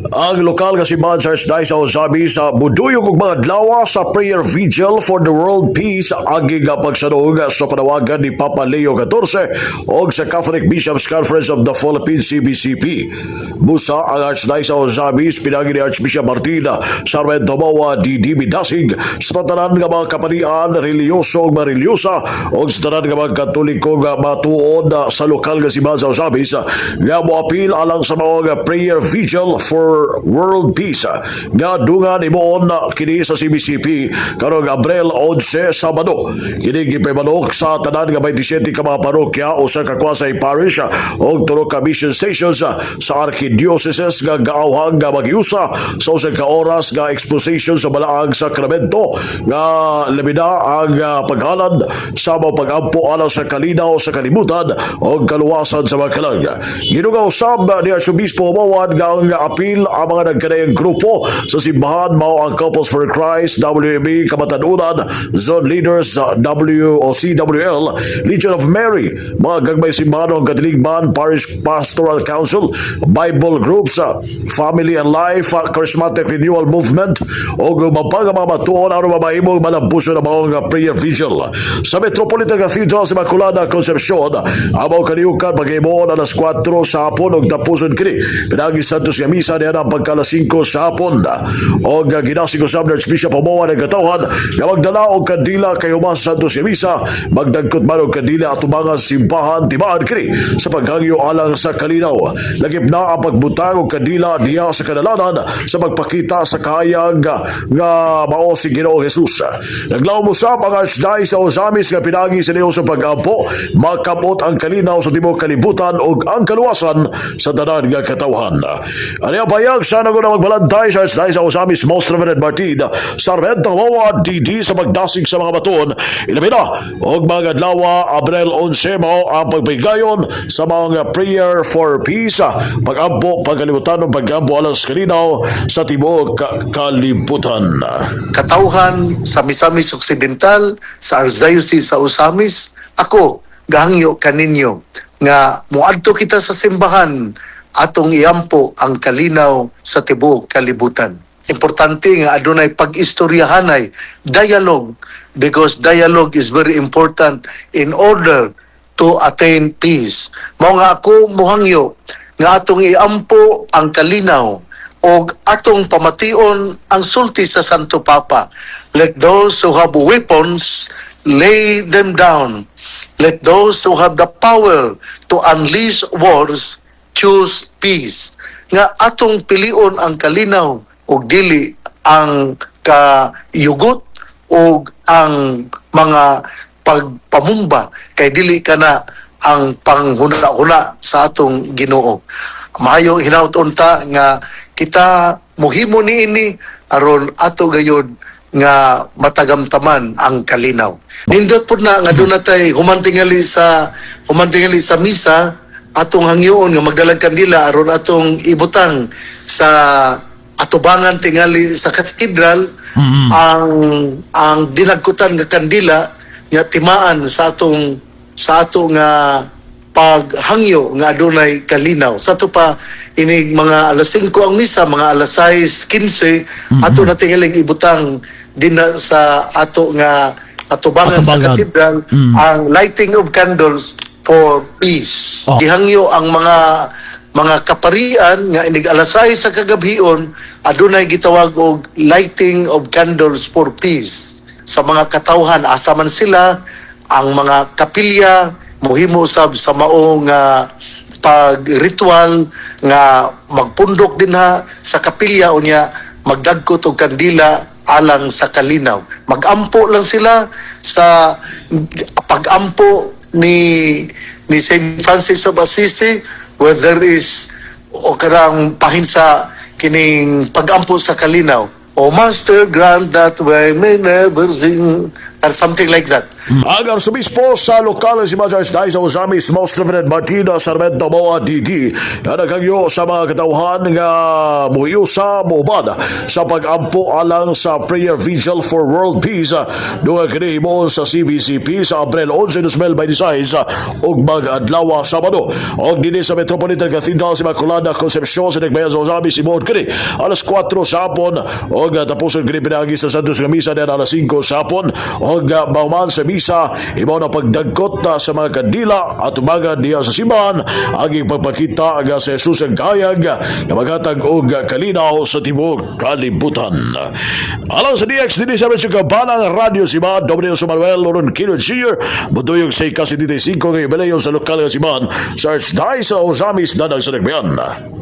Ang lokal nga simbahan sa Archdiocese sa Osabi sa buduyog ug mga adlaw sa prayer vigil for the world peace agi nga pagsanog sa panawagan ni Papa Leo XIV og sa Catholic Bishops Conference of the Philippines CBCP. Busa ang Archdiocese sa Osabi pinagi ni Archbishop Martina Sarmiento Mawa D.D. Dasig sa tanan nga mga kapanian reliyoso ug marelyosa og sa tanan nga mga Katoliko nga matuod sa lokal nga simbahan sa Osabi nga moapil alang sa mga prayer vigil for world peace nga dungan imuon kini sa CBCP karong Abril 11 Sabado. Kini gipahimanok sa tanan nga 27 ka mga parokya o sa kakwasay parish o tulo ka mission stations sa archdiocese nga gaawhang nga magiusa sa usa ka oras nga exposition sa balaang sakramento nga labina ang paghalad sa mga pag-ampo alang sa kalinaw sa kalibutan o kaluwasan sa mga kalag. Ginugaw usab ni Archobispo Mawad nga ang apil ang mga nagkanayang grupo sa simbahan mao ang Couples for Christ, WME, Kamatanunan, Zone Leaders, CWL, Legion of Mary, mga gagmay simbahan ng Katiligban, Parish Pastoral Council, Bible Groups, Family and Life, Charismatic Renewal Movement, o mga matuon ang mamahimong malampuso ng mga prayer vigil. Sa Metropolitan Cathedral sa Immaculada Concepcion, ang mga kaniukan mag-imon alas 4 sa hapon o tapuson kini. Pinagi Santos nga misa niya ng pagkalas 5 sa hapon o ginasig usab ni Archbishop Omoa ng Katawhan nga magdala og kandila kay Humas Santos nga misa magdagkot man og kandila at tumangan simbahan tibaan kini sa paghangyo alang sa kalinaw. Lagip na ang pagbutang og kandila diya sa kadalanan sa pagpakita sa kahayag nga mao si Ginoong Jesus. Naglaom usab ang Archdiocese sa Osamis nga pinagi sa niyo sa pag-ampo makabot ang kalinaw sa tibuok kalibutan ug ang kaluwasan sa tanan nga katawhan. Ani ang payag sana ko na magbalantay sa Archdiocese sa Osamis Most Reverend Martin Sarmiento Mawa D.D. sa magdasig sa mga baton. Ilabi na og mga adlaw Abril 11 mao ang pagbigayon sa mga prayer for peace pag-ampo pagkalibutan ng pag-ampo alang sa kalinaw sa tibuok kalibutan. Katawhan sa Misamis Occidental sa Archdiocese sa Osamis, ako gahangyo kaninyo nga muadto kita sa simbahan atong iampo ang kalinaw sa tibuok kalibutan. Importante nga adunay pag-istoryahanay, dialogue, because dialogue is very important in order to attain peace. Mao nga ako muhangyo nga atong iampo ang kalinaw o atong pamation ang sulti sa Santo Papa. Let those who have weapons lay them down. Let those who have the power to unleash wars choose peace. Nga atong pilion ang kalinaw o dili ang kayugot o ang mga pagpamumba kay dili kana ang panghuna-huna sa atong Ginoo. Maayo hinauton ta nga kita mohimo niini aron ato gayud nga matagamtaman ang kalinaw. Nindot pud na nga doon natay humantingali sa misa atong hangyoon nga magdalag kandila aron atong ibutang sa atubangan tingali sa katedral ang dinagkutan nga kandila nga timaan sa atong paghangyo nga adunay kalinaw. Sa to pa inig mga alas 5 ang misa, mga alas 6:15 ato na tingaling ibutang din sa ato nga atubangan sa katedral ang lighting of candles for peace. Gihangyo ang mga kaparian nga inig alas 6 sa kagabhion adunay gitawag og lighting of candles for peace. Sa mga katawhan asa man sila, ang mga kapilya mohimo usab sa maong pag-ritual nga magpundok din sa kapilya unya magdagkot og kandila alang sa kalinaw. Magampo lang sila sa pag-ampo ni St. Francis of Assisi where there is o karang pahinsa kining pag-ampo sa kalinaw. O Master, grant that we may never sin, or something like that. Ang arsobispo sa lokal si Major Dice sa Osamis, Most Reverend Martina Sarmento Moa DD, na nagkagyo sa mga katauhan nga muhiusa moban sa pagampo alang sa prayer vigil for world peace doon kinihimo sa CBCP sa Abril 11, 2026 ug mag-adlaw Sabado og dinhi sa Metropolitan Cathedral sa Immaculada Concepcion sa Nagbayan sa Osamis Simon kini alas 4 sa hapon og tapuson kini pinagi sa Santos nga misa den alas 5 sa hapon og bauman sa misa ibaw na pagdagkot sa mga kandila at umaga diya sa simbahan aging pagpakita nga sa Jesus ang kayag na maghatag og kalinaw sa tibuok kalibutan. Alang sa DX dinhi sa Kabanang Radio Simbahan W. Manuel Loron Kilo Jr. Buduyog sa ika-75 nga ibaleo sa lokal nga simbahan sa Archdiocese sa Osamis Danang sa Nagbayan.